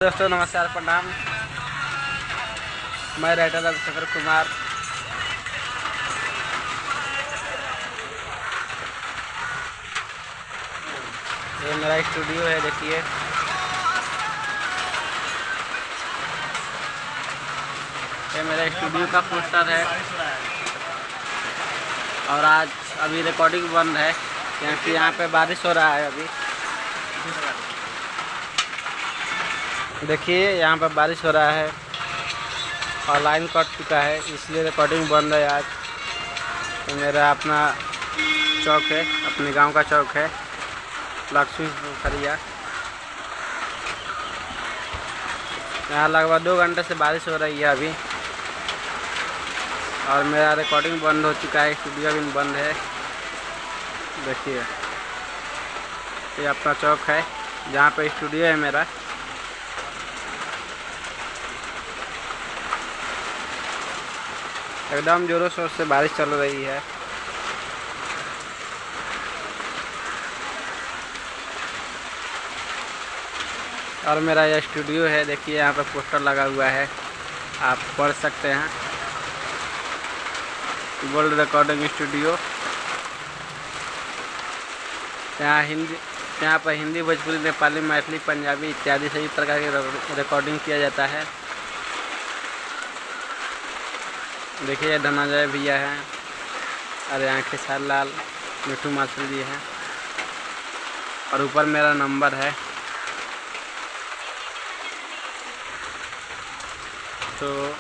दोस्तों नमस्कार प्रणाम। मैं राइटर रविशंकर कुमार। ये मेरा स्टूडियो है, देखिए। ये मेरा स्टूडियो का पोस्टर है और आज अभी रिकॉर्डिंग बंद है क्योंकि यहाँ पे बारिश हो रहा है। अभी देखिए यहाँ पर बारिश हो रहा है और लाइन कट चुका है, इसलिए रिकॉर्डिंग बंद है आज। तो मेरा अपना चौक है, अपने गांव का चौक है, लक्ष्मी पोखरिया। यहाँ लगभग 2 घंटे से बारिश हो रही है अभी और मेरा रिकॉर्डिंग बंद हो चुका है, स्टूडियो भी बंद है। देखिए ये अपना चौक है जहाँ पे स्टूडियो है मेरा। एकदम जोरों शोर से बारिश चल रही है। और मेरा यह स्टूडियो है, देखिए यहाँ पे पोस्टर लगा हुआ है, आप पढ़ सकते हैं। Gold recording studio. यहाँ पर हिंदी, भोजपुरी, नेपाली, मैथिली, पंजाबी इत्यादि सभी प्रकार की रिकॉर्डिंग किया जाता है। देखिए ये धनंजय भैया हैं और यहाँ खेसार लाल, मिठू माछली जी हैं और ऊपर मेरा नंबर है। तो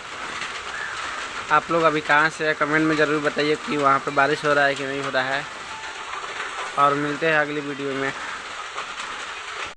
आप लोग अभी कहाँ से है, कमेंट में ज़रूर बताइए कि वहाँ पे बारिश हो रहा है कि नहीं हो रहा है। और मिलते हैं अगली वीडियो में।